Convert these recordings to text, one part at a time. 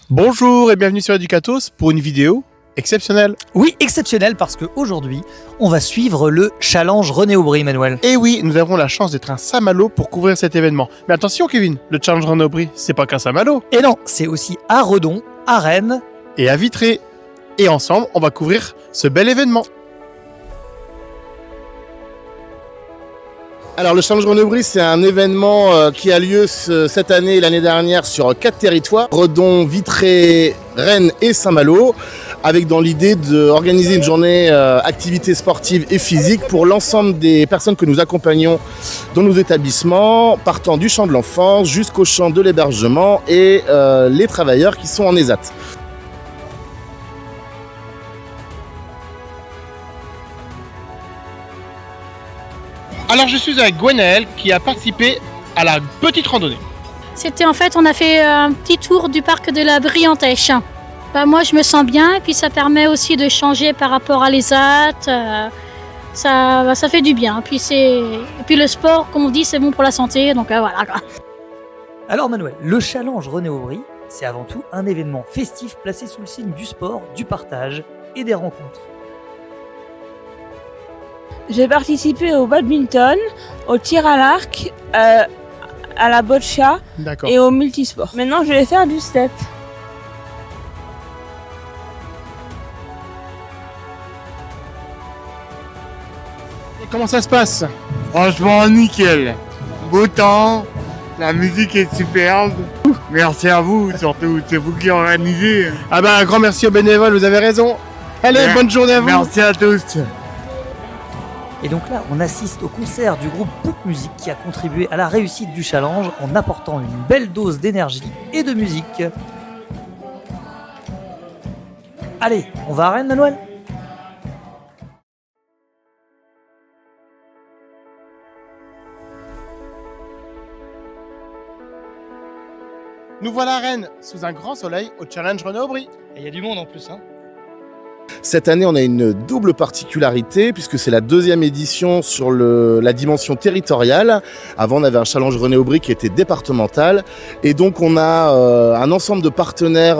Bonjour et bienvenue sur Educatos pour une vidéo exceptionnelle. Oui, exceptionnel parce qu'aujourd'hui, on va suivre le challenge René Aubry, Manuel. Et oui, nous avons la chance d'être à Saint-Malo pour couvrir cet événement. Mais attention Kevin, le challenge René Aubry, c'est pas qu'à Saint-Malo. Et non, c'est aussi à Redon, à Rennes. Et à Vitré. Et ensemble, on va couvrir ce bel événement. Alors le Challenge René Aubry, c'est un événement qui a lieu cette année et l'année dernière sur 4 territoires, Redon, Vitré, Rennes et Saint-Malo, avec dans l'idée d'organiser une journée activité sportive et physique pour l'ensemble des personnes que nous accompagnons dans nos établissements, partant du champ de l'enfance jusqu'au champ de l'hébergement et les travailleurs qui sont en ESAT. Alors je suis avec Gwenaëlle qui a participé à la petite randonnée. C'était en fait, on a fait un petit tour du parc de la Briantèche. Moi, je me sens bien et puis ça permet aussi de changer par rapport à l'ESAT. Ça fait du bien. Et puis le sport, comme on dit, c'est bon pour la santé. Donc voilà. Alors Manuel, le challenge René Aubry, c'est avant tout un événement festif placé sous le signe du sport, du partage et des rencontres. J'ai participé au badminton, au tir à l'arc, à la boccia D'accord. et au multisport. Maintenant, je vais faire du step. Et comment ça se passe? Franchement, nickel. Beau temps, la musique est superbe. Merci à vous, surtout, c'est vous qui organisez. Ah bah un grand merci aux bénévoles, vous avez raison. Allez, bonne journée à vous. Merci à tous. Et donc là, on assiste au concert du groupe Book Music qui a contribué à la réussite du challenge en apportant une belle dose d'énergie et de musique. Allez, on va à Rennes, Manuel ? Nous voilà à Rennes, sous un grand soleil, au challenge René Aubry. Et il y a du monde en plus, hein. Cette année, on a une double particularité puisque c'est la deuxième édition sur la dimension territoriale. Avant, on avait un challenge René Aubry qui était départemental. Et donc, on a un ensemble de partenaires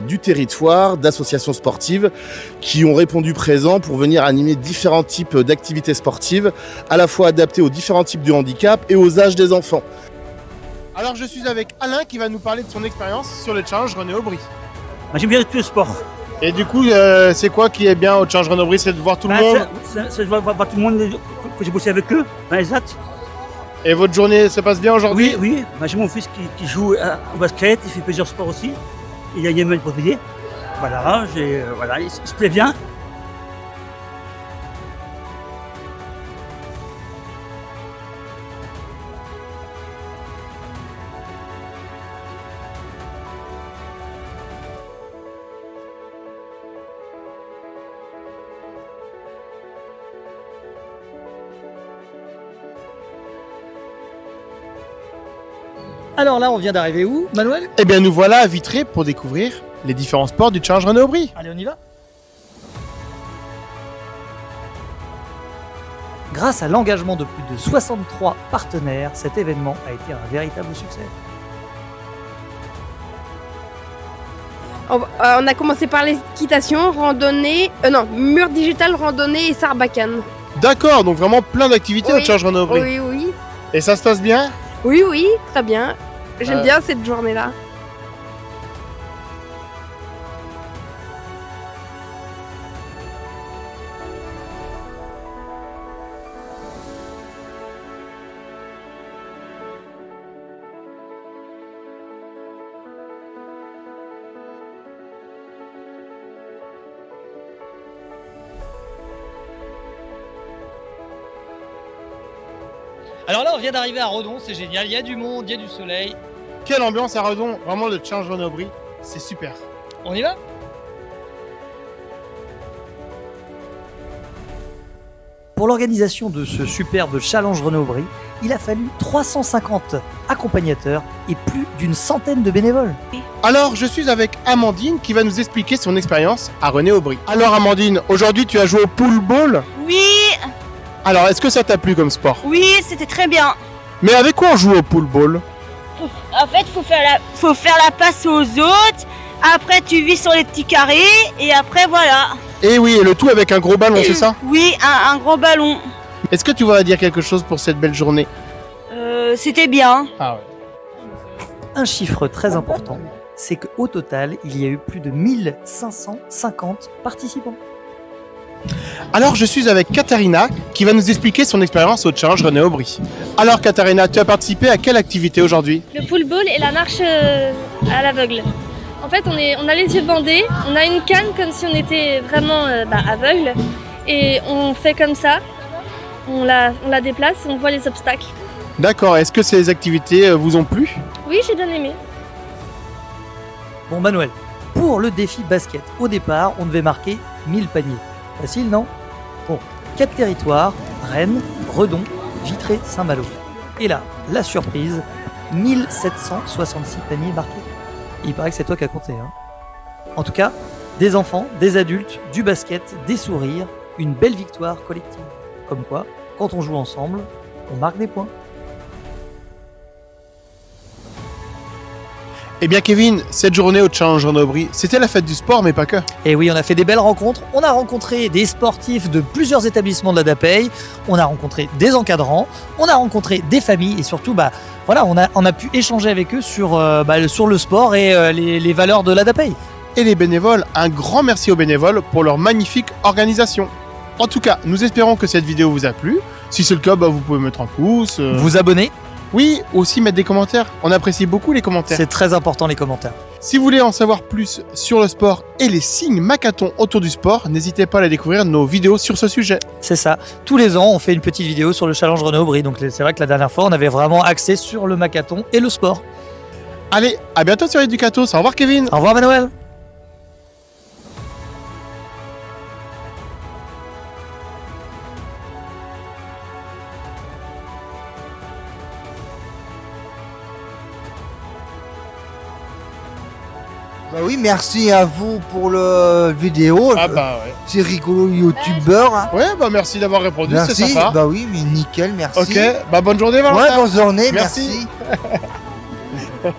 du territoire, d'associations sportives qui ont répondu présent pour venir animer différents types d'activités sportives, à la fois adaptées aux différents types de handicap et aux âges des enfants. Alors je suis avec Alain qui va nous parler de son expérience sur le challenge René Aubry. J'aime bien tout le sport. Et du coup, c'est quoi qui est bien au challenge René Aubry? C'est de voir tout le monde. C'est de voir tout le monde que j'ai bossé avec eux, dans les actes. Et votre journée se passe bien aujourd'hui? Oui. J'ai mon fils qui joue au basket, il fait plusieurs sports aussi. Il a une pour payer. Voilà, il se plaît bien. Alors là, on vient d'arriver où, Manuel ? Eh bien nous voilà à Vitré pour découvrir les différents sports du challenge René Aubry. Allez, on y va ? Grâce à l'engagement de plus de 63 partenaires, cet événement a été un véritable succès. On a commencé par l'équitation, randonnée, mur digital, randonnée et sarbacane. D'accord, donc vraiment plein d'activités au challenge René Aubry. Oui. Et ça se passe bien? Oui, très bien. J'aime bien cette journée-là. Alors là, on vient d'arriver à Redon, c'est génial, il y a du monde, il y a du soleil. Quelle ambiance à Redon, vraiment le challenge René Aubry, c'est super. On y va ? Pour l'organisation de ce superbe challenge René Aubry, il a fallu 350 accompagnateurs et plus d'une centaine de bénévoles. Alors je suis avec Amandine qui va nous expliquer son expérience à René Aubry. Alors Amandine, aujourd'hui tu as joué au pool ball. Oui, Alors est-ce que ça t'a plu comme sport? oui, c'était très bien. Mais avec quoi on joue au pool ball? En fait, faut faire la passe aux autres, Après, tu vis sur les petits carrés et après, voilà. Et oui, et le tout avec un gros ballon, c'est ça? Oui, un gros ballon. Est-ce que tu vas dire quelque chose pour cette belle journée? C'était bien. Ah ouais. Un chiffre très important, c'est qu'au total, il y a eu plus de 1550 participants. Alors je suis avec Katharina qui va nous expliquer son expérience au Challenge René Aubry. Alors Katharina, tu as participé à quelle activité aujourd'hui? Le pool ball et la marche à l'aveugle. En fait, on a les yeux bandés, on a une canne comme si on était vraiment aveugle et on fait comme ça, on la déplace et on voit les obstacles. D'accord, est-ce que ces activités vous ont plu? Oui, j'ai bien aimé. Bon Manuel, pour le défi basket, au départ, on devait marquer 1000 paniers. Facile, non? Bon, 4 territoires, Rennes, Redon, Vitré, Saint-Malo. Et là, la surprise, 1766 paniers marqués. Et il paraît que c'est toi qui as compté. Hein. En tout cas, des enfants, des adultes, du basket, des sourires, une belle victoire collective. Comme quoi, quand on joue ensemble, on marque des points. Eh bien Kevin, cette journée au Challenge René Aubry, c'était la fête du sport mais pas que. Et oui, on a fait des belles rencontres. On a rencontré des sportifs de plusieurs établissements de la DAPEI. On a rencontré des encadrants. On a rencontré des familles. Et surtout, voilà, on a pu échanger avec eux sur le sport et les valeurs de la DAPEI. Et les bénévoles, un grand merci aux bénévoles pour leur magnifique organisation. En tout cas, nous espérons que cette vidéo vous a plu. Si c'est le cas, vous pouvez mettre un pouce. Vous abonner. Oui, aussi mettre des commentaires. On apprécie beaucoup les commentaires. C'est très important les commentaires. Si vous voulez en savoir plus sur le sport et les signes Macathon autour du sport, n'hésitez pas à aller découvrir nos vidéos sur ce sujet. C'est ça. Tous les ans, on fait une petite vidéo sur le Challenge René Aubry. Donc c'est vrai que la dernière fois, on avait vraiment axé sur le Macathon et le sport. Allez, à bientôt sur Educatos. Au revoir Kevin. Au revoir Manuel. Bah oui, merci à vous pour le vidéo. Ah bah ouais. C'est rigolo, youtubeur. Hein. Ouais, merci d'avoir répondu, c'est Merci, sympa. bah oui, mais nickel, merci. Ok, bonne journée Valentin. Ouais, bonne journée, merci. merci.